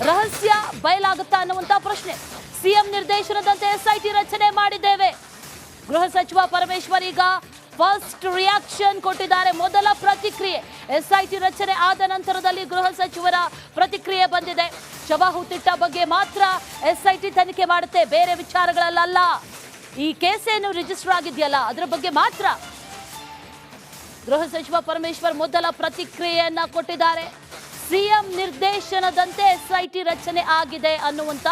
ರಹಸ್ಯ ಬಯಲಾಗುತ್ತಾ ಅನ್ನುವಂತ ಪ್ರಶ್ನೆ. ಸಿಎಂ ನಿರ್ದೇಶನದಂತೆ ಎಸ್ಐಟಿ ರಚನೆ ಮಾಡಿದ್ದೇವೆ. ಗೃಹ ಸಚಿವ ಪರಮೇಶ್ವರ್ ಈಗ ಫಸ್ಟ್ ರಿಯಾಕ್ಷನ್ ಕೊಟ್ಟಿದ್ದಾರೆ. ಮೊದಲ ಪ್ರತಿಕ್ರಿಯೆ ಎಸ್ಐಟಿ ರಚನೆ ಆದ ನಂತರದಲ್ಲಿ ಗೃಹ ಸಚಿವರ ಪ್ರತಿಕ್ರಿಯೆ ಬಂದಿದೆ. ಶವ ಹೂತಿಟ್ಟ ಬಗ್ಗೆ ಮಾತ್ರ ಎಸ್ಐಟಿ ತನಿಖೆ ಮಾಡುತ್ತೆ, ಬೇರೆ ವಿಚಾರಗಳಲ್ಲ. ಈ ಕೇಸ್ ಏನು ರಿಜಿಸ್ಟರ್ ಆಗಿದೆಯಲ್ಲ ಅದರ ಬಗ್ಗೆ ಮಾತ್ರ ಗೃಹ ಸಚಿವ ಪರಮೇಶ್ವರ್ ಮೊದಲ ಪ್ರತಿಕ್ರಿಯೆಯನ್ನ ಕೊಟ್ಟಿದ್ದಾರೆ. ಸಿಎಂ ನಿರ್ದೇಶನದಂತೆ ಎಸ್ಐಟಿ ರಚನೆ ಆಗಿದೆ ಅನ್ನುವಂತ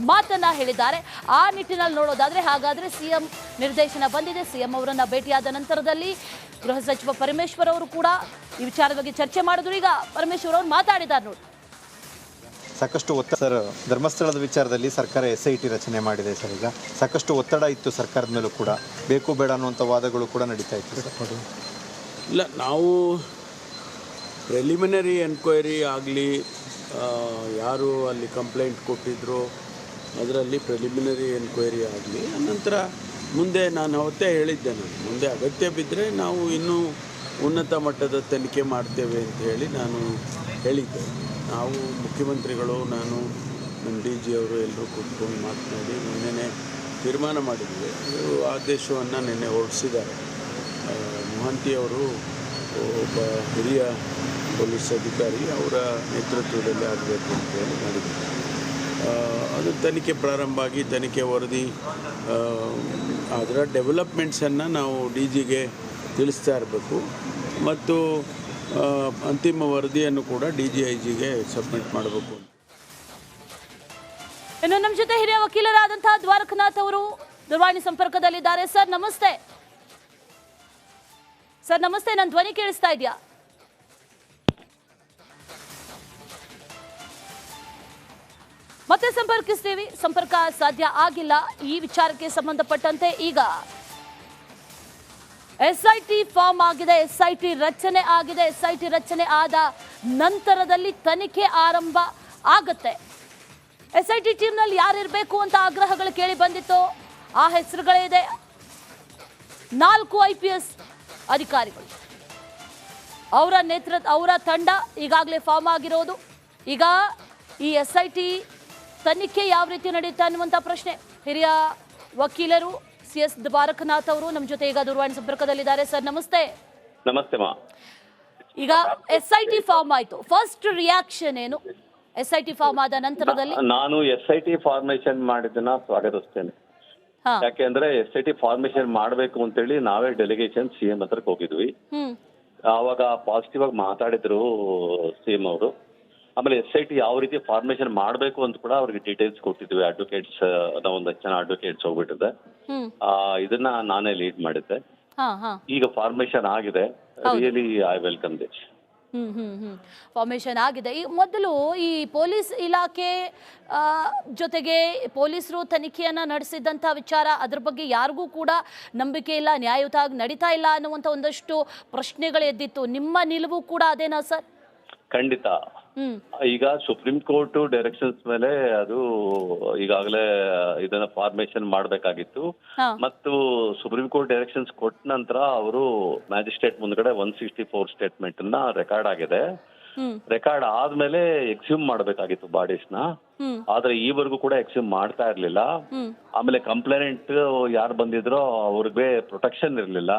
ಮಾತನ್ನ ಹೇಳಿದ್ದಾರೆ. ಆ ನಿಟ್ಟಿನಲ್ಲಿ ನೋಡೋದಾದ್ರೆ ಹಾಗಾದ್ರೆ ಸಿಎಂ ನಿರ್ದೇಶನ ಬಂದಿದೆ. ಸಿಎಂ ಅವರನ್ನ ಭೇಟಿಯಾದ ನಂತರದಲ್ಲಿ ಗೃಹ ಸಚಿವ ಪರಮೇಶ್ವರ್ ಅವರು ಕೂಡ ಈ ವಿಚಾರದ ಬಗ್ಗೆ ಚರ್ಚೆ ಮಾಡಿದ್ರು. ಈಗ ಪರಮೇಶ್ವರ್ ಅವರು ಮಾತಾಡಿದ್ದಾರೆ ನೋಡಿ. ಸಾಕಷ್ಟು ಒತ್ತಡ ಸರ್, ಧರ್ಮಸ್ಥಳದ ವಿಚಾರದಲ್ಲಿ ಸರ್ಕಾರ SIT ರಚನೆ ಮಾಡಿದೆ ಸರ್. ಈಗ ಸಾಕಷ್ಟು ಒತ್ತಡ ಇತ್ತು ಸರ್ಕಾರದ ಮೇಲೂ ಕೂಡ, ಬೇಕು ಬೇಡ ಅನ್ನುವಂಥ ವಾದಗಳು ಕೂಡ ನಡೀತಾ ಇತ್ತು ಸರ್. ಇಲ್ಲ, ನಾವು ಪ್ರಿಲಿಮಿನರಿ ಎನ್ಕ್ವೈರಿ ಆಗಲಿ, ಯಾರು ಅಲ್ಲಿ ಕಂಪ್ಲೇಂಟ್ ಕೊಟ್ಟಿದ್ರು ಅದರಲ್ಲಿ ಪ್ರಿಲಿಮಿನರಿ ಎನ್ಕ್ವೈರಿ ಆಗಲಿ, ಅನಂತರ ಮುಂದೆ ನಾನು ಅವತ್ತೇ ಹೇಳಿದ್ದೆ, ಮುಂದೆ ಅಗತ್ಯ ಬಿದ್ದರೆ ನಾವು ಇನ್ನೂ ಉನ್ನತ ಮಟ್ಟದ ತನಿಖೆ ಮಾಡ್ತೇವೆ ಅಂತ ಹೇಳಿ ನಾನು ಹೇಳಿದ್ದೆ. ನಾವು ಮುಖ್ಯಮಂತ್ರಿಗಳು, ನಾನು ನಮ್ಮ DG ಅವರು ಎಲ್ಲರೂ ಕೂತ್ಕೊಂಡು ಮಾತನಾಡಿ ನಿನ್ನೆ ತೀರ್ಮಾನ ಮಾಡಿದ್ವಿ. ಅದು ಆದೇಶವನ್ನು ನಿನ್ನೆ ಹೊರಡಿಸಿದ್ದಾರೆ. ಮೊಹಂತಿ ಅವರು ಒಬ್ಬ ಹಿರಿಯ ಪೊಲೀಸ್ ಅಧಿಕಾರಿ, ಅವರ ನೇತೃತ್ವದಲ್ಲಿ ಆಗಬೇಕು ಅಂತ ಹೇಳಿ ಮಾಡಿದ್ದಾರೆ. ಅದು ತನಿಖೆ ಪ್ರಾರಂಭ ಆಗಿ ತನಿಖೆ ವರದಿ ಅದರ ಡೆವಲಪ್ಮೆಂಟ್ಸನ್ನು ನಾವು DGಗೆ ತಿಳಿಸ್ತಾ ಇರಬೇಕು ಮತ್ತು ಅಂತಿಮ ವರದಿಯನ್ನು ಕೂಡ DGIGಗೆ ಸಬ್ಮಿಟ್ ಮಾಡಬೇಕು. ಇನ್ನು ನಮ್ಮ ಜೊತೆ ಹಿರಿಯ ವಕೀಲರಾದಂತಹ ದ್ವಾರಕನಾಥ್ ಅವರು ದೂರವಾಣಿ ಸಂಪರ್ಕದಲ್ಲಿದ್ದಾರೆ. ಸರ್ ನಮಸ್ತೆ. ಸರ್ ನಮಸ್ತೆ, ನನ್ನ ಧ್ವನಿ ಕೇಳಿಸ್ತಾ ಇದೆಯಾ? ಮತ್ತೆ ಸಂಪರ್ಕಿಸ್ತೀವಿ, ಸಂಪರ್ಕ ಸಾಧ್ಯ ಆಗಿಲ್ಲ. ಈ ವಿಚಾರಕ್ಕೆ ಸಂಬಂಧಪಟ್ಟಂತೆ ಈಗ SIT ಫಾರ್ಮ್ ಆಗಿದೆ, SIT ರಚನೆ ಆಗಿದೆ. SIT ರಚನೆ ಆದ ನಂತರದಲ್ಲಿ ತನಿಖೆ ಆರಂಭ ಆಗುತ್ತೆ. SIT ಟೀಮ್ನಲ್ಲಿ ಯಾರಿರಬೇಕು ಅಂತ ಆಗ್ರಹಗಳು ಕೇಳಿ ಬಂದಿತ್ತು. ಆ ಹೆಸರುಗಳೇ ಇದೆ. 4 IPS ಅಧಿಕಾರಿಗಳು, ಅವರ ತಂಡ ಈಗಾಗಲೇ ಫಾರ್ಮ್ ಆಗಿರೋದು. ಈಗ ಈ SIT ತನಿಖೆ ಯಾವ ರೀತಿ ನಡೆಯುತ್ತೆ ಅನ್ನುವಂಥ ಪ್ರಶ್ನೆ. ಹಿರಿಯ ವಕೀಲರು CS ದ್ವಾರಕನಾಥ್ ಅವರು ನಮ್ಮ ಜೊತೆ ಈಗ ದೂರವಾಣಿ ಸಂಪರ್ಕದಲ್ಲಿದ್ದಾರೆ. ಸರ್ ನಮಸ್ತೆ. ನಮಸ್ತೆ ಮಾ. ಈಗ SIT ಫಾರ್ಮ್ ಆಯ್ತು, ಫಸ್ಟ್ ರಿಯಾಕ್ಷನ್ ಏನು? SIT ಫಾರ್ಮ್ ಆದ ನಂತರದಲ್ಲಿ ನಾನು SIT ಫಾರ್ಮೇಶನ್ ಮಾಡಿದ್ದನ್ನ ಸ್ವಾಗತಿಸ್ತೇನೆ. ಯಾಕೆಂದ್ರೆ SIT ಫಾರ್ಮೇಶನ್ ಮಾಡಬೇಕು ಅಂತೇಳಿ ನಾವೇ ಡೆಲಿಗೇಷನ್ CM ಹತ್ರಕ್ಕೆ ಹೋಗಿದ್ವಿ. ಆವಾಗ ಪಾಸಿಟಿವ್ ಆಗಿ ಮಾತಾಡಿದ್ರು CM ಅವರು. ಆಮೇಲೆ SIT ಯಾವ ರೀತಿ ಫಾರ್ಮೇಶನ್ ಮಾಡಬೇಕು ಅಂತ ಕೂಡ ಅವ್ರಿಗೆ ಡೀಟೇಲ್ಸ್ ಕೊಟ್ಟಿದ್ವಿ. ಅಡ್ವೊಕೇಟ್ಸ್, ಒಂದಷ್ಟು ಜನ ಅಡ್ವೊಕೇಟ್ಸ್ ಹೋಗ್ಬಿಟ್ಟಿದೆ. ಇದನ್ನ ನಾನೇ ಲೀಡ್ ಮಾಡಿದ್ದೆ. ಈಗ ಫಾರ್ಮೇಶನ್ ಆಗಿದೆ. Really I welcome this. Formation ಆಗಿದೆ. ಈ ಮೊದಲು ಈ ಪೊಲೀಸ್ ಇಲಾಖೆ ಜೊತೆಗೆ ಪೊಲೀಸರು ತನಿಖೆಯನ್ನ ನಡೆಸಿದಂಥ ವಿಚಾರ, ಅದ್ರ ಬಗ್ಗೆ ಯಾರಿಗೂ ಕೂಡ ನಂಬಿಕೆ ಇಲ್ಲ, ನ್ಯಾಯಯುತವಾಗಿ ನಡೀತಾ ಇಲ್ಲ ಅನ್ನುವಂಥ ಒಂದಷ್ಟು ಪ್ರಶ್ನೆಗಳು ಎದ್ದಿತ್ತು. ನಿಮ್ಮ ನಿಲುವು ಕೂಡ ಅದೇನಾ ಸರ್? ಖಂಡಿತ. ಈಗ ಸುಪ್ರೀಂ ಕೋರ್ಟ್ ಡೈರೆಕ್ಷನ್ಸ್ ಮೇಲೆ ಅದು ಈಗಾಗಲೇ ಇದನ್ನ ಫಾರ್ಮೇಶನ್ ಮಾಡಬೇಕಾಗಿತ್ತು. ಮತ್ತು ಸುಪ್ರೀಂ ಕೋರ್ಟ್ ಡೈರೆಕ್ಷನ್ಸ್ ಕೊಟ್ಟ ನಂತರ ಅವರು ಮ್ಯಾಜಿಸ್ಟ್ರೇಟ್ ಮುಂದ್ಗಡೆ 164 ಸ್ಟೇಟ್ಮೆಂಟ್ ಅನ್ನ ರೆಕಾರ್ಡ್ ಆಗಿದೆ. ರೆಕಾರ್ಡ್ ಆದ್ಮೇಲೆ ಎಕ್ಸ್ಯೂಮ್ ಮಾಡಬೇಕಾಗಿತ್ತು ಬಾಡೀಸ್ನ. ಆದ್ರೆ ಈವರೆಗೂ ಕೂಡ ಎಕ್ಸ್ಯೂಮ್ ಮಾಡ್ತಾ ಇರ್ಲಿಲ್ಲ. ಆಮೇಲೆ ಕಂಪ್ಲೇಂಟ್ ಯಾರು ಬಂದಿದ್ರೋ ಅವ್ರಿಗೆ ಪ್ರೊಟೆಕ್ಷನ್ ಇರ್ಲಿಲ್ಲ.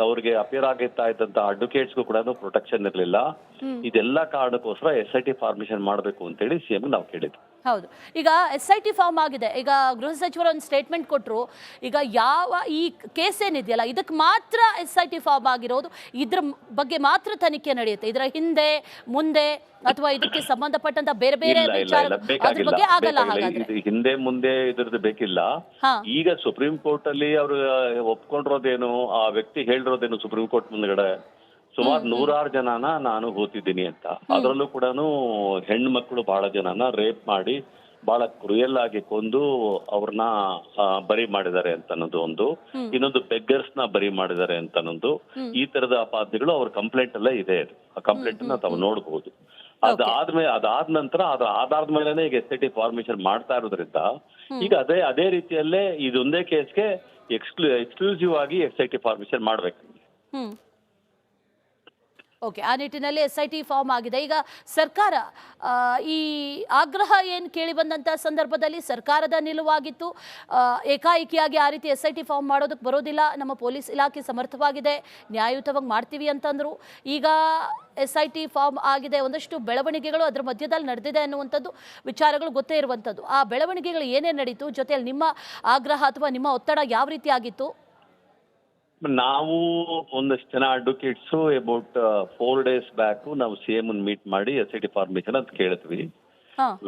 ಅವ್ರಿಗೆ ಅಪಿಯರ್ ಆಗಿರ್ತಾ ಇದ್ದಂತ ಅಡ್ವೊಕೇಟ್ಸ್ಗೂ ಕೂಡ ಪ್ರೊಟೆಕ್ಷನ್ ಇರ್ಲಿಲ್ಲ. ಇದೆಲ್ಲ ಕಾರಣಕ್ಕೋಸ್ಕರ SIT ಫಾರ್ಮೇಶನ್ ಮಾಡಬೇಕು ಅಂತೇಳಿ CM ನಾವು ಕೇಳಿದ್ವಿ. ಹೌದು. ಈಗ SIT ಫಾರ್ಮ್ ಆಗಿದೆ. ಈಗ ಗೃಹ ಸಚಿವರು ಒಂದು ಸ್ಟೇಟ್ಮೆಂಟ್ ಕೊಟ್ಟರು. ಈಗ ಯಾವ ಈ ಕೇಸ್ ಏನಿದೆಯಲ್ಲ ಇದಕ್ಕೆ ಮಾತ್ರ SIT ಫಾರ್ಮ್ ಆಗಿರೋದು, ಇದ್ರ ಬಗ್ಗೆ ಮಾತ್ರ ತನಿಖೆ ನಡೆಯುತ್ತೆ. ಇದರ ಹಿಂದೆ ಮುಂದೆ ಅಥವಾ ಇದಕ್ಕೆ ಸಂಬಂಧಪಟ್ಟಂತ ಬೇರೆ ಬೇರೆ ವಿಚಾರ ಅದ್ರ ಬಗ್ಗೆ ಆಗಲ್ಲ. ಹಾಗಾದ್ರೆ ಹಿಂದೆ ಮುಂದೆ ಇದ್ರದ್ದು ಬೇಕಿಲ್ಲ. ಈಗ ಸುಪ್ರೀಂ ಕೋರ್ಟ್ ಅಲ್ಲಿ ಅವರು ಒಪ್ಕೊಂಡಿರೋದೇನು, ಆ ವ್ಯಕ್ತಿ ಹೇಳಿರೋದೇನು ಸುಪ್ರೀಂ ಕೋರ್ಟ್ ಮುಂದ್ಗಡೆ ಸುಮಾರು 100 ಜನನ ನಾನು ಓದಿದ್ದೀನಿ ಅಂತ. ಅದರಲ್ಲೂ ಕೂಡ ಹೆಣ್ಣು ಮಕ್ಕಳು ಬಹಳ ಜನನ ರೇಪ್ ಮಾಡಿ ಬಹಳ ಕ್ರೂಯಲ್ ಆಗಿ ಕೊಂದು ಅವ್ರನ್ನ ಬರಿ ಮಾಡಿದ್ದಾರೆ ಅಂತ ಅನ್ನೋದು ಒಂದು. ಇನ್ನೊಂದು ಬೆಗ್ಗರ್ಸ್ ನ ಬರಿ ಮಾಡಿದ್ದಾರೆ ಅಂತ ಅನ್ನೋದು. ಈ ತರದ ಅಪಾದನೆಗಳು ಅವ್ರ ಕಂಪ್ಲೇಂಟ್ ಅಲ್ಲೇ ಇದೆ. ಆ ಕಂಪ್ಲೇಂಟ್ ನ ತಾವು ನೋಡಬಹುದು. ಅದಾದ ನಂತರ ಅದ್ರ ಆಧಾರದ ಮೇಲೆನೆ ಈಗ SIT ಫಾರ್ಮೇಶನ್ ಮಾಡ್ತಾ ಇರೋದ್ರಿಂದ ಈಗ ಅದೇ ರೀತಿಯಲ್ಲೇ ಇದೊಂದೇ ಕೇಸ್ಗೆ ಎಕ್ಸ್ಕ್ಲೂಸಿವ್ ಆಗಿ SIT ಫಾರ್ಮೇಶನ್ ಮಾಡ್ಬೇಕು. ಓಕೆ, ಆ ನಿಟ್ಟಿನಲ್ಲಿ SIT ಫಾರ್ಮ್ ಆಗಿದೆ. ಈಗ ಸರ್ಕಾರ ಈ ಆಗ್ರಹ ಏನು ಕೇಳಿ ಬಂದಂಥ ಸಂದರ್ಭದಲ್ಲಿ ಸರ್ಕಾರದ ನಿಲುವಾಗಿತ್ತು, ಏಕಾಏಕಿಯಾಗಿ ಆ ರೀತಿ SIT ಫಾರ್ಮ್ ಮಾಡೋದಕ್ಕೆ ಬರೋದಿಲ್ಲ, ನಮ್ಮ ಪೊಲೀಸ್ ಇಲಾಖೆ ಸಮರ್ಥವಾಗಿದೆ, ನ್ಯಾಯಯುತವಾಗಿ ಮಾಡ್ತೀವಿ ಅಂತಂದರು. ಈಗ SIT ಫಾರ್ಮ್ ಆಗಿದೆ, ಒಂದಷ್ಟು ಬೆಳವಣಿಗೆಗಳು ಅದರ ಮಧ್ಯದಲ್ಲಿ ನಡೆದಿದೆ ಅನ್ನುವಂಥದ್ದು ವಿಚಾರಗಳು ಗೊತ್ತೇ ಇರುವಂಥದ್ದು. ಆ ಬೆಳವಣಿಗೆಗಳು ಏನೇನು ನಡೀತು, ಜೊತೆಯಲ್ಲಿ ನಿಮ್ಮ ಆಗ್ರಹ ಅಥವಾ ನಿಮ್ಮ ಒತ್ತಡ ಯಾವ ರೀತಿ ಆಗಿತ್ತು? ನಾವು ಒಂದಷ್ಟು ಜನ ಅಡ್ವೊಕೇಟ್ಸ್ ಅಬೌಟ್ 4 days ಬ್ಯಾಕ್ ನಾವು CM ಮೀಟ್ ಮಾಡಿ SIT ಫಾರ್ಮೇಶನ್ ಅಂತ ಕೇಳಿದ್ವಿ.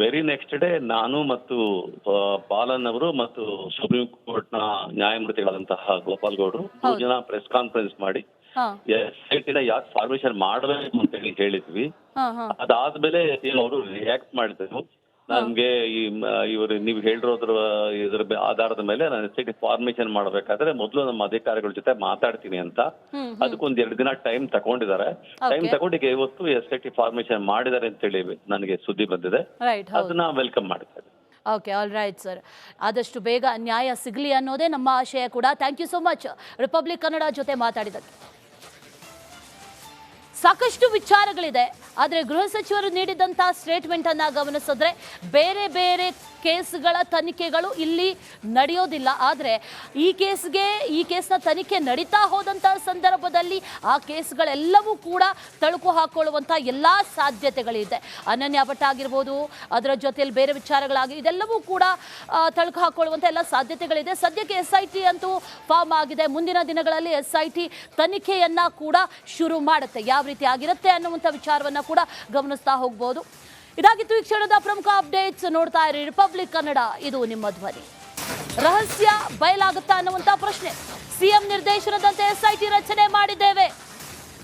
ವೆರಿ ನೆಕ್ಸ್ಟ್ ಡೇ ನಾನು ಮತ್ತು ಬಾಲನ್ ಅವರು ಮತ್ತು ಸುಪ್ರೀಂ ಕೋರ್ಟ್ ನ ನ್ಯಾಯಮೂರ್ತಿಗಳಾದಂತಹ ಗೋಪಾಲ್ ಗೌಡ್ರು 2 ಜನ ಪ್ರೆಸ್ ಕಾನ್ಫರೆನ್ಸ್ ಮಾಡಿ SIT ನ ಯಾಕೆ ಫಾರ್ಮೇಶನ್ ಮಾಡಬೇಕು ಅಂತ ಹೇಳಿದ್ವಿ. ಅದಾದ್ಮೇಲೆ ಅವರು ರಿಯಾಕ್ಟ್ ಮಾಡಿದ್ರು. ನಮ್ಗೆ ಇವರು ನೀವು ಹೇಳಿರೋದ್ರ ಇದ್ರ ಆಧಾರದ ಮೇಲೆ ನಾನು SIT ಫಾರ್ಮೇಶನ್ ಮಾಡ್ಬೇಕಾದ್ರೆ ಮೊದಲು ನಮ್ಮ ಅಧಿಕಾರಿಗಳ ಜೊತೆ ಮಾತಾಡ್ತೀನಿ ಅಂತ ಅದಕ್ಕೊಂದ್ 2 ದಿನ ಟೈಮ್ ತಗೊಂಡಿದ್ದಾರೆ. ಟೈಮ್ ತಗೊಂಡು ಈಗ ಇವತ್ತು SIT ಫಾರ್ಮೇಶನ್ ಮಾಡಿದ್ದಾರೆ ಅಂತ ಹೇಳಿ ನನಗೆ ಸುದ್ದಿ ಬಂದಿದೆ. ಅದನ್ನ ವೆಲ್ಕಮ್ ಮಾಡ್ತಾರೆ. Okay, all right sir. ಆದಷ್ಟು ಬೇಗ ನ್ಯಾಯ ಸಿಗಲಿ ಅನ್ನೋದೇ ನಮ್ಮ ಆಶಯ ಕೂಡ. Thank you so much Republic Kannada ಜೊತೆ ಮಾತಾಡಿದ್ದಕ್ಕೆ. ಸಾಕಷ್ಟು ವಿಚಾರಗಳಿದೆ, ಆದರೆ ಗೃಹ ಸಚಿವರು ನೀಡಿದಂಥ ಸ್ಟೇಟ್ಮೆಂಟ್ ಅನ್ನ ಗಮನಿಸಿದ್ರೆ ಬೇರೆ ಬೇರೆ ಕೇಸ್ಗಳ ತನಿಖೆಗಳು ಇಲ್ಲಿ ನಡೆಯೋದಿಲ್ಲ. ಆದರೆ ಈ ಕೇಸ್ನ ತನಿಖೆ ನಡೀತಾ ಹೋದಂಥ ಸಂದರ್ಭದಲ್ಲಿ ಆ ಕೇಸ್ಗಳೆಲ್ಲವೂ ಕೂಡ ತಳುಕು ಹಾಕೊಳ್ಳುವಂಥ ಎಲ್ಲ ಸಾಧ್ಯತೆಗಳಿದೆ. ಅನನ್ಯ ಭಟ್ ಆಗಿರ್ಬೋದು, ಅದರ ಜೊತೆಯಲ್ಲಿ ಬೇರೆ ವಿಚಾರಗಳಾಗಿ ಇದೆಲ್ಲವೂ ಕೂಡ ತಳುಕು ಹಾಕೊಳ್ಳುವಂಥ ಎಲ್ಲ ಸಾಧ್ಯತೆಗಳಿದೆ. ಸದ್ಯಕ್ಕೆ SIT ಅಂತೂ ಫಾರ್ಮ್ ಆಗಿದೆ. ಮುಂದಿನ ದಿನಗಳಲ್ಲಿ SIT ತನಿಖೆಯನ್ನ ಕೂಡ ಶುರು ಮಾಡುತ್ತೆ. ಯಾವ ರೀತಿ ಆಗಿರುತ್ತೆ ಅನ್ನುವಂಥ ವಿಚಾರವನ್ನ ಕೂಡ ಗಮನಿಸ್ತಾ ಹೋಗ್ಬೋದು. ಇದಾಗಿತ್ತು ಈ ಕ್ಷಣದ ಪ್ರಮುಖ ಅಪ್ಡೇಟ್ಸ್. ನೋಡ್ತಾ ಇರಿ ರಿಪಬ್ಲಿಕ್ ಕನ್ನಡ, ಇದು ನಿಮ್ಮ ಧ್ವನಿ. ರಹಸ್ಯ ಬಯಲಾಗುತ್ತಾ ಅನ್ನುವಂಥ ಪ್ರಶ್ನೆ. CM ನಿರ್ದೇಶನದಂತೆ SIT ರಚನೆ ಮಾಡಿದ್ದೇವೆ.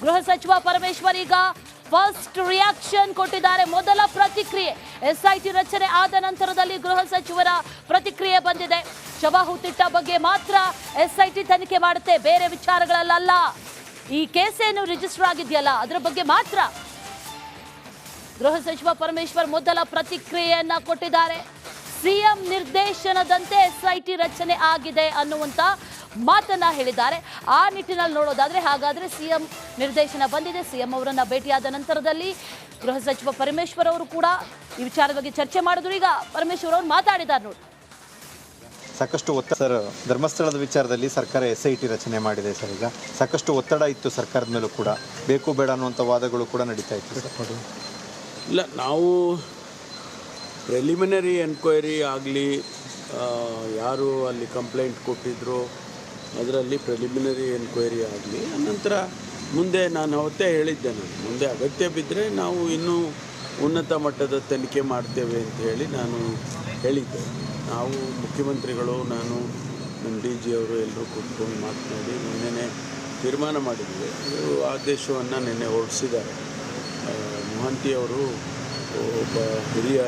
ಗೃಹ ಸಚಿವ ಪರಮೇಶ್ವರ್ ಈಗ ಫಸ್ಟ್ ರಿಯಾಕ್ಷನ್ ಕೊಟ್ಟಿದ್ದಾರೆ. ಮೊದಲ ಪ್ರತಿಕ್ರಿಯೆ SIT ರಚನೆ ಆದ ನಂತರದಲ್ಲಿ ಗೃಹ ಸಚಿವರ ಪ್ರತಿಕ್ರಿಯೆ ಬಂದಿದೆ. ಶವಹುತಿಟ್ಟ ಬಗ್ಗೆ ಮಾತ್ರ SIT ತನಿಖೆ ಮಾಡುತ್ತೆ, ಬೇರೆ ವಿಚಾರಗಳಲ್ಲ. ಈ ಕೇಸ್ ಏನು ರಿಜಿಸ್ಟರ್ ಆಗಿದೆಯಲ್ಲ ಅದರ ಬಗ್ಗೆ ಮಾತ್ರ ಗೃಹ ಸಚಿವ ಪರಮೇಶ್ವರ್ ಮೊದಲ ಪ್ರತಿಕ್ರಿಯೆಯನ್ನ ಕೊಟ್ಟಿದ್ದಾರೆ. CM ನಿರ್ದೇಶನದಂತೆ SIT ರಚನೆ ಆಗಿದೆ ಅನ್ನುವಂತ ಮಾತನ್ನ ಹೇಳಿದ್ದಾರೆ. ಆ ನಿಟ್ಟಿನಲ್ಲಿ ನೋಡೋದಾದ್ರೆ ಹಾಗಾದ್ರೆ CM ನಿರ್ದೇಶನ ಬಂದಿದೆ. CM ಅವರನ್ನ ಭೇಟಿಯಾದ ನಂತರದಲ್ಲಿ ಗೃಹ ಸಚಿವ ಪರಮೇಶ್ವರ್ ಅವರು ಕೂಡ ಈ ವಿಚಾರದ ಬಗ್ಗೆ ಚರ್ಚೆ ಮಾಡಿದ್ರು. ಈಗ ಪರಮೇಶ್ವರ್ ಅವರು ಮಾತಾಡಿದ್ದಾರೆ ನೋಡಿ. ಸಾಕಷ್ಟು ಒತ್ತಡ ಸರ್, ಧರ್ಮಸ್ಥಳದ ವಿಚಾರದಲ್ಲಿ ಸರ್ಕಾರ SIT ರಚನೆ ಮಾಡಿದೆ ಸರ್. ಈಗ ಸಾಕಷ್ಟು ಒತ್ತಡ ಇತ್ತು ಸರ್ಕಾರದ ಮೇಲೂ ಕೂಡ, ಬೇಕು ಬೇಡ ಅನ್ನುವಂಥ ವಾದಗಳು ಕೂಡ ನಡೀತಾ ಇತ್ತು ಸರ್. ಇಲ್ಲ, ನಾವು ಪ್ರಿಲಿಮಿನರಿ ಎನ್ಕ್ವೈರಿ ಆಗಲಿ, ಯಾರು ಅಲ್ಲಿ ಕಂಪ್ಲೇಂಟ್ ಕೊಟ್ಟಿದ್ರು ಅದರಲ್ಲಿ ಪ್ರಿಲಿಮಿನರಿ ಎನ್ಕ್ವೈರಿ ಆಗಲಿ, ಅನಂತರ ಮುಂದೆ ನಾನು ಅವತ್ತೇ ಹೇಳಿದ್ದೆ, ಮುಂದೆ ಅಗತ್ಯ ಬಿದ್ದರೆ ನಾವು ಇನ್ನೂ ಉನ್ನತ ಮಟ್ಟದ ತನಿಖೆ ಮಾಡ್ತೇವೆ ಅಂತ ಹೇಳಿ ನಾನು ಹೇಳಿದ್ದೆ. ನಾವು ಮುಖ್ಯಮಂತ್ರಿಗಳು, ನಾನು, ನಮ್ಮ DG ಅವರು ಎಲ್ಲರೂ ಕೂತ್ಕೊಂಡು ಮಾತನಾಡಿ ನಿನ್ನೆ ತೀರ್ಮಾನ ಮಾಡಿದ್ವಿ. ಆದೇಶವನ್ನು ನಿನ್ನೆ ಹೊರಡಿಸಿದ್ದಾರೆ. ಮೊಹಂತಿ ಅವರು ಒಬ್ಬ ಹಿರಿಯ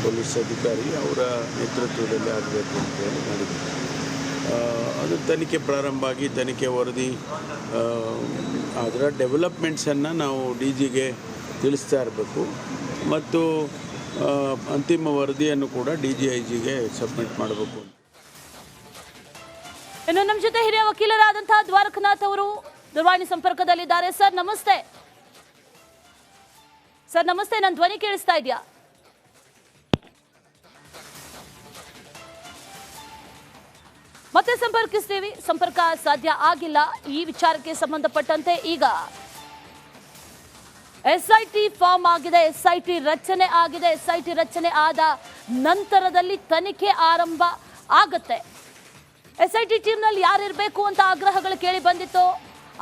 ಪೊಲೀಸ್ ಅಧಿಕಾರಿ, ಅವರ ನೇತೃತ್ವದಲ್ಲಿ ಆಗಬೇಕು ಅಂತ ಹೇಳಿ ಮಾಡಿದ್ದಾರೆ. ಅದು ತನಿಖೆ ಪ್ರಾರಂಭ ಆಗಿ ತನಿಖೆ ವರದಿ, ಅದರ ಡೆವಲಪ್ಮೆಂಟ್ಸನ್ನು ನಾವು DGಗೆ ತಿಳಿಸ್ತಾ ಇರಬೇಕು ಮತ್ತು ಅಂತಿಮ ವರದಿಯನ್ನು ಕೂಡ DGIGಗೆ ಸಬ್ಮಿಟ್ ಮಾಡಬೇಕು. ಇನ್ನು ನಮ್ಮ ಜೊತೆ ಹಿರಿಯ ವಕೀಲರಾದಂತಹ ದ್ವಾರಕನಾಥ್ ಅವರು ದೂರವಾಣಿ ಸಂಪರ್ಕದಲ್ಲಿದ್ದಾರೆ. ಸರ್ ನಮಸ್ತೆ. ಸರ್ ನಮಸ್ತೆ, ನನ್ನ ಧ್ವನಿ ಕೇಳಿಸ್ತಾ ಇದೆಯಾ? ಮತ್ತೆ ಸಂಪರ್ಕಿಸ್ತೀವಿ, ಸಂಪರ್ಕ ಸಾಧ್ಯ ಆಗಿಲ್ಲ. ಈ ವಿಚಾರಕ್ಕೆ ಸಂಬಂಧಪಟ್ಟಂತೆ ಈಗ SIT ಫಾರ್ಮ್ ಆಗಿದೆ, SIT ರಚನೆ ಆಗಿದೆ. SIT ರಚನೆ ಆದ ನಂತರದಲ್ಲಿ ತನಿಖೆ ಆರಂಭ ಆಗುತ್ತೆ. SIT ಟೀಮ್ನಲ್ಲಿ ಯಾರಿರಬೇಕು ಅಂತ ಆಗ್ರಹಗಳು ಕೇಳಿ ಬಂದಿತ್ತು.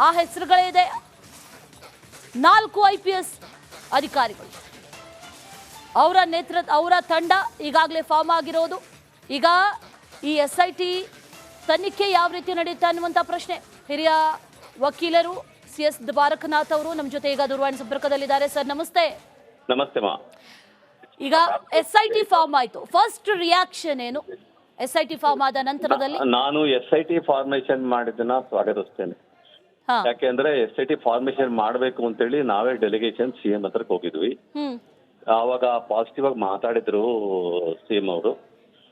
ಆ ಹೆಸರುಗಳೇ ಇದೆ. 4 IPS ಅಧಿಕಾರಿಗಳು, ಅವರ ತಂಡ ಈಗಾಗಲೇ ಫಾರ್ಮ್ ಆಗಿರೋದು. ಈಗ ಈ SIT ತನಿಖೆ ಯಾವ ರೀತಿ ನಡೆಯುತ್ತೆ ಅನ್ನುವಂಥ ಪ್ರಶ್ನೆ. ಹಿರಿಯ ವಕೀಲರು CS ದ್ವಾರಕನಾಥ್ ಅವರು ನಮ್ಮ ಜೊತೆ ಈಗ ದೂರವಾಣಿ ಸಂಪರ್ಕದಲ್ಲಿದ್ದಾರೆ. ಸರ್ ನಮಸ್ತೆ. ನಮಸ್ತೆ ಮಾ. ಈಗ SIT ಫಾರ್ಮ್ ಆಯ್ತು, ಫಸ್ಟ್ ರಿಯಾಕ್ಷನ್ ಏನು? SIT ಫಾರ್ಮ್ ಆದ ನಂತರದಲ್ಲಿ ನಾನು SIT ಫಾರ್ಮೇಶನ್ ಮಾಡಿದ್ದನ್ನ ಸ್ವಾಗತಿಸ್ತೇನೆ. ಯಾಕೆಂದ್ರೆ SIT ಫಾರ್ಮೇಶನ್ ಮಾಡಬೇಕು ಅಂತೇಳಿ ನಾವೇ ಡೆಲಿಗೇಷನ್ CM ಹತ್ರಕ್ಕೆ ಹೋಗಿದ್ವಿ. ಆವಾಗ ಪಾಸಿಟಿವ್ ಆಗಿ ಮಾತಾಡಿದ್ರು CM ಅವರು.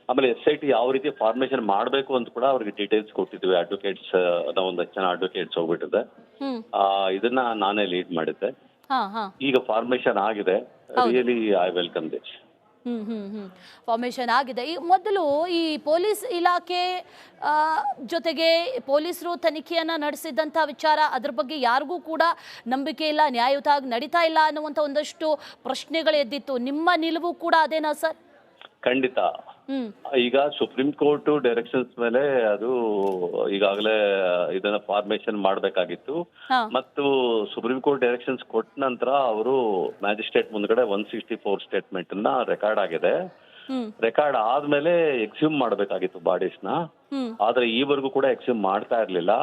ಆಮೇಲೆ SIT ಯಾವ ರೀತಿ ಫಾರ್ಮೇಶನ್ ಮಾಡಬೇಕು ಅಂತ ಕೂಡ ಅವ್ರಿಗೆ ಡೀಟೇಲ್ಸ್ ಕೊಟ್ಟಿದ್ವಿ. ಅಡ್ವೊಕೇಟ್ಸ್ ನಾವು ಒಂದಷ್ಟು ಜನ ಅಡ್ವೊಕೇಟ್ಸ್ ಹೋಗ್ಬಿಟ್ಟಿದೆ. ಇದನ್ನ ನಾನೇ ಲೀಡ್ ಮಾಡಿದ್ದೆ. ಈಗ ಫಾರ್ಮೇಶನ್ ಆಗಿದೆ. Really I welcome this. Formation ಆಗಿದೆ. ಈ ಮೊದಲು ಈ ಪೊಲೀಸ್ ಇಲಾಖೆ ಜೊತೆಗೆ ಪೊಲೀಸರು ತನಿಖೆಯನ್ನ ನಡೆಸಿದಂಥ ವಿಚಾರ, ಅದ್ರ ಬಗ್ಗೆ ಯಾರಿಗೂ ಕೂಡ ನಂಬಿಕೆ ಇಲ್ಲ, ನ್ಯಾಯಯುತವಾಗಿ ನಡೀತಾ ಇಲ್ಲ ಅನ್ನುವಂಥ ಒಂದಷ್ಟು ಪ್ರಶ್ನೆಗಳು ಎದ್ದಿತ್ತು. ನಿಮ್ಮ ನಿಲುವು ಕೂಡ ಅದೇನಾ ಸರ್? ಖಂಡಿತ. ಈಗ ಸುಪ್ರೀಂ ಕೋರ್ಟ್ ಡೈರೆಕ್ಷನ್ಸ್ ಮೇಲೆ ಅದು ಈಗಾಗಲೇ ಇದನ್ನ ಫಾರ್ಮೇಶನ್ ಮಾಡಬೇಕಾಗಿತ್ತು. ಮತ್ತು ಸುಪ್ರೀಂ ಕೋರ್ಟ್ ಡೈರೆಕ್ಷನ್ಸ್ ಕೊಟ್ಟ ನಂತರ ಅವರು ಮ್ಯಾಜಿಸ್ಟ್ರೇಟ್ ಮುಂದ್ಗಡೆ 164 ಸ್ಟೇಟ್ಮೆಂಟ್ ಅನ್ನ ರೆಕಾರ್ಡ್ ಆಗಿದೆ. ರೆಕಾರ್ಡ್ ಆದ್ಮೇಲೆ ಎಕ್ಸ್ಯೂಮ್ ಮಾಡಬೇಕಾಗಿತ್ತು ಬಾಡೀಸ್ನ. ಆದ್ರೆ ಈವರೆಗೂ ಕೂಡ ಎಕ್ಸ್ಯೂಮ್ ಮಾಡ್ತಾ ಇರ್ಲಿಲ್ಲ.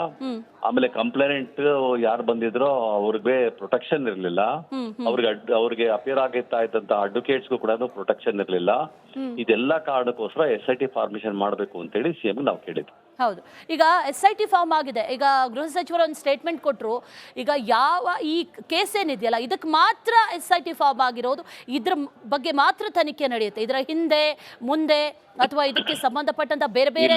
ಆಮೇಲೆ ಕಂಪ್ಲೇಂಟ್ ಯಾರು ಬಂದಿದ್ರೋ ಅವ್ರಿಗೆ ಪ್ರೊಟೆಕ್ಷನ್ ಇರ್ಲಿಲ್ಲ. ಅವ್ರಿಗೆ ಅಪಿಯರ್ ಆಗಿರ್ತಾ ಇದ್ದಂತ ಅಡ್ವೊಕೇಟ್ಸ್ಗೂ ಕೂಡ ಪ್ರೊಟೆಕ್ಷನ್ ಇರ್ಲಿಲ್ಲ. ಇದೆಲ್ಲ ಕಾರಣಕ್ಕೋಸ್ಕರ SIT ಫಾರ್ಮೇಶನ್ ಮಾಡಬೇಕು ಅಂತೇಳಿ CM ನಾವು ಕೇಳಿದ್ವಿ. ಹೌದು. ಈಗ SIT ಫಾರ್ಮ್ ಆಗಿದೆ. ಈಗ ಗೃಹ ಸಚಿವರು ಒಂದು ಸ್ಟೇಟ್ಮೆಂಟ್ ಕೊಟ್ಟರು. ಈಗ ಯಾವ ಈ ಕೇಸ್ ಏನಿದೆಯಲ್ಲ ಇದಕ್ಕೆ ಮಾತ್ರ SIT ಫಾರ್ಮ್ ಆಗಿರೋದು, ಇದ್ರ ಬಗ್ಗೆ ಮಾತ್ರ ತನಿಖೆ ನಡೆಯುತ್ತೆ. ಇದರ ಹಿಂದೆ ಮುಂದೆ ಅಥವಾ ಇದಕ್ಕೆ ಸಂಬಂಧಪಟ್ಟಂತ ಬೇರೆ ಬೇರೆ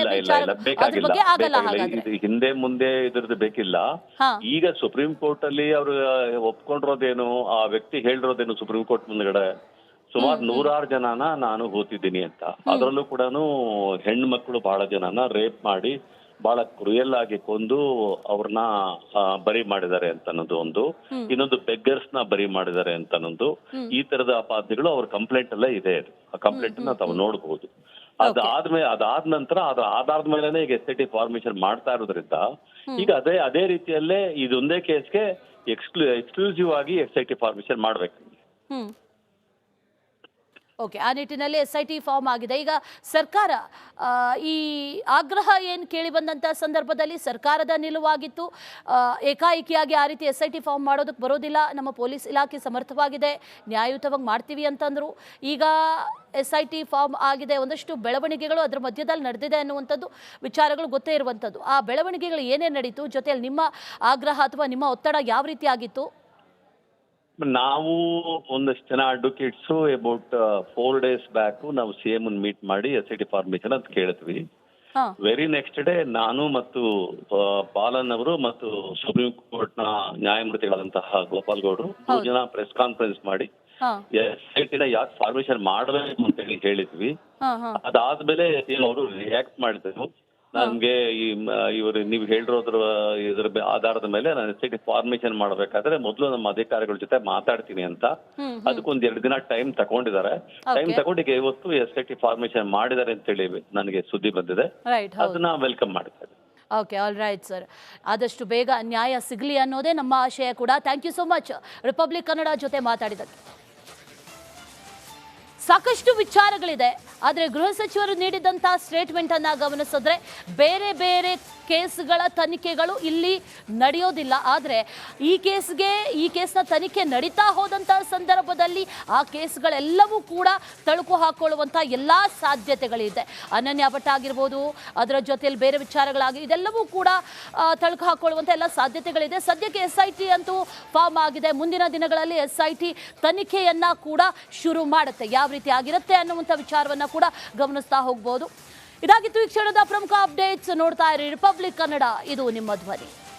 ಅದ್ರ ಬಗ್ಗೆ ಆಗಲ್ಲ. ಹಾಗಾದ್ರೆ ಹಿಂದೆ ಮುಂದೆ ಇದ್ರದ್ದು ಬೇಕಿಲ್ಲ. ಈಗ ಸುಪ್ರೀಂ ಕೋರ್ಟ್ ಅಲ್ಲಿ ಅವರು ಒಪ್ಕೊಂಡಿರೋದೇನು, ಆ ವ್ಯಕ್ತಿ ಹೇಳಿರೋದೇನು ಸುಪ್ರೀಂ ಕೋರ್ಟ್ ಮುಂದ್ಗಡೆ ಸುಮಾರು 106 ಜನನ ನಾನು ಓದ್ತಿದ್ದೀನಿ ಅಂತ. ಅದರಲ್ಲೂ ಕೂಡ ಹೆಣ್ಣು ಮಕ್ಕಳು ಬಹಳ ಜನನ ರೇಪ್ ಮಾಡಿ ಬಹಳ ಕ್ರೂಯಲ್ ಆಗಿ ಕೊಂದು ಅವ್ರನ್ನ ಬರಿ ಮಾಡಿದ್ದಾರೆ ಅಂತ ಅನ್ನೋದು ಒಂದು. ಇನ್ನೊಂದು ಬೆಗ್ಗರ್ಸ್ ನ ಬರಿ ಮಾಡಿದ್ದಾರೆ ಅಂತ ಅನ್ನೋದು. ಈ ತರದ ಅಪಾದನೆಗಳು ಅವ್ರ ಕಂಪ್ಲೇಂಟ್ ಅಲ್ಲೇ ಇದೆ. ಆ ಕಂಪ್ಲೇಂಟ್ ನ ತಾವು ನೋಡಬಹುದು. ಅದಾದ ನಂತರ ಅದ್ರ ಆಧಾರದ ಮೇಲೆನೆ ಈಗ SIT ಫಾರ್ಮೇಶನ್ ಮಾಡ್ತಾ ಇರೋದ್ರಿಂದ ಈಗ ಅದೇ ರೀತಿಯಲ್ಲೇ ಇದೊಂದೇ ಕೇಸ್ಗೆ ಎಕ್ಸ್ಕ್ಲೂಸಿವ್ ಆಗಿ SIT ಫಾರ್ಮೇಶನ್ ಮಾಡ್ಬೇಕು. ಓಕೆ, ಆ ನಿಟ್ಟಿನಲ್ಲಿ SIT ಫಾರ್ಮ್ ಆಗಿದೆ. ಈಗ ಸರ್ಕಾರ ಈ ಆಗ್ರಹ ಏನು ಕೇಳಿ ಬಂದಂಥ ಸಂದರ್ಭದಲ್ಲಿ ಸರ್ಕಾರದ ನಿಲುವಾಗಿತ್ತು, ಏಕಾಏಕಿಯಾಗಿ ಆ ರೀತಿ SIT ಫಾರ್ಮ್ ಮಾಡೋದಕ್ಕೆ ಬರೋದಿಲ್ಲ, ನಮ್ಮ ಪೊಲೀಸ್ ಇಲಾಖೆ ಸಮರ್ಥವಾಗಿದೆ, ನ್ಯಾಯಯುತವಾಗಿ ಮಾಡ್ತೀವಿ ಅಂತಂದರು. ಈಗ SIT ಫಾರ್ಮ್ ಆಗಿದೆ. ಒಂದಷ್ಟು ಬೆಳವಣಿಗೆಗಳು ಅದರ ಮಧ್ಯದಲ್ಲಿ ನಡೆದಿದೆ ಅನ್ನುವಂಥದ್ದು ವಿಚಾರಗಳು ಗೊತ್ತೇ ಇರುವಂಥದ್ದು. ಆ ಬೆಳವಣಿಗೆಗಳು ಏನೇನು ನಡೀತು, ಜೊತೆಯಲ್ಲಿ ನಿಮ್ಮ ಆಗ್ರಹ ಅಥವಾ ನಿಮ್ಮ ಒತ್ತಡ ಯಾವ ರೀತಿ ಆಗಿತ್ತು? ನಾವು ಒಂದಷ್ಟು ಜನ ಅಡ್ವೊಕೇಟ್ಸ್ ಅಬೌಟ್ 4 days ಬ್ಯಾಕ್ ನಾವು CM ಮೀಟ್ ಮಾಡಿ SIT ಫಾರ್ಮೇಶನ್ ಅಂತ ಕೇಳಿದ್ವಿ. ವೆರಿ ನೆಕ್ಸ್ಟ್ ಡೇ ನಾನು ಮತ್ತು ಪಾಲನ್ ಅವರು ಮತ್ತು ಸುಪ್ರೀಂ ಕೋರ್ಟ್ ನ ನ್ಯಾಯಮೂರ್ತಿಗಳಾದಂತಹ ಗೋಪಾಲ್ ಗೌಡ್ರು 2 ಜನ ಪ್ರೆಸ್ ಕಾನ್ಫರೆನ್ಸ್ ಮಾಡಿ SIT ಯಾಕೆ ಫಾರ್ಮೇಶನ್ ಮಾಡಬೇಕು ಅಂತ ಹೇಳಿ ಹೇಳಿದ್ವಿ. ಅದಾದ್ಮೇಲೆ ಅವರು ರಿಯಾಕ್ಟ್ ಮಾಡಿದ್ರು. ನಮ್ಗೆ ಇವರು ನೀವು ಹೇಳಿರೋದ್ರ ಇದ್ರ ಆಧಾರದ ಮೇಲೆ ನಾನು SIT ಫಾರ್ಮೇಶನ್ ಮಾಡಬೇಕಾದ್ರೆ ಮೊದಲು ನಮ್ಮ ಅಧಿಕಾರಿಗಳ ಜೊತೆ ಮಾತಾಡ್ತೀನಿ ಅಂತ ಅದಕ್ಕೊಂದ್ 2 ದಿನ ಟೈಮ್ ತಗೊಂಡಿದ್ದಾರೆ. ಟೈಮ್ ತಗೊಂಡು ಈಗ ಇವತ್ತು SIT ಫಾರ್ಮೇಶನ್ ಮಾಡಿದ್ದಾರೆ ಅಂತ ಹೇಳಿ ನನಗೆ ಸುದ್ದಿ ಬಂದಿದೆ. ಅದನ್ನ ವೆಲ್ಕಮ್ ಮಾಡ್ತಾರೆ. Okay, all right sir. ಆದಷ್ಟು ಬೇಗ ನ್ಯಾಯ ಸಿಗಲಿ ಅನ್ನೋದೇ ನಮ್ಮ ಆಶಯ ಕೂಡ. Thank you so much Republic Kannada ಜೊತೆ ಮಾತಾಡಿದ್ದಕ್ಕೆ. ಸಾಕಷ್ಟು ವಿಚಾರಗಳಿದೆ, ಆದರೆ ಗೃಹ ಸಚಿವರು ನೀಡಿದಂಥ ಸ್ಟೇಟ್ಮೆಂಟ್ ಅನ್ನ ಗಮನಿಸಿದ್ರೆ ಬೇರೆ ಬೇರೆ ಕೇಸ್ಗಳ ತನಿಖೆಗಳು ಇಲ್ಲಿ ನಡೆಯೋದಿಲ್ಲ. ಆದರೆ ಈ ಕೇಸ್ನ ತನಿಖೆ ನಡೀತಾ ಹೋದಂಥ ಸಂದರ್ಭದಲ್ಲಿ ಆ ಕೇಸ್ಗಳೆಲ್ಲವೂ ಕೂಡ ತಳುಕು ಹಾಕೊಳ್ಳುವಂಥ ಎಲ್ಲ ಸಾಧ್ಯತೆಗಳಿದೆ. ಅನನ್ಯ ಭಟ್ ಆಗಿರ್ಬೋದು, ಅದರ ಜೊತೆಯಲ್ಲಿ ಬೇರೆ ವಿಚಾರಗಳಾಗಿ ಇದೆಲ್ಲವೂ ಕೂಡ ತಳುಕು ಹಾಕೊಳ್ಳುವಂಥ ಎಲ್ಲ ಸಾಧ್ಯತೆಗಳಿದೆ. ಸದ್ಯಕ್ಕೆ SIT ಅಂತೂ ಫಾರ್ಮ್ ಆಗಿದೆ. ಮುಂದಿನ ದಿನಗಳಲ್ಲಿ SIT ತನಿಖೆಯನ್ನ ಕೂಡ ಶುರು ಮಾಡುತ್ತೆ. ಯಾವ ರೀತಿ ಆಗಿರುತ್ತೆ ಅನ್ನುವಂಥ ವಿಚಾರವನ್ನ ಕೂಡ ಗಮನಿಸ್ತಾ ಹೋಗ್ಬೋದು. ಇದಾಗಿತ್ತು ಈ ಕ್ಷಣದ ಪ್ರಮುಖ ಅಪ್ಡೇಟ್ಸ್. ನೋಡ್ತಾ ಇರಿ ರಿಪಬ್ಲಿಕ್ ಕನ್ನಡ, ಇದು ನಿಮ್ಮ ಧ್ವನಿ.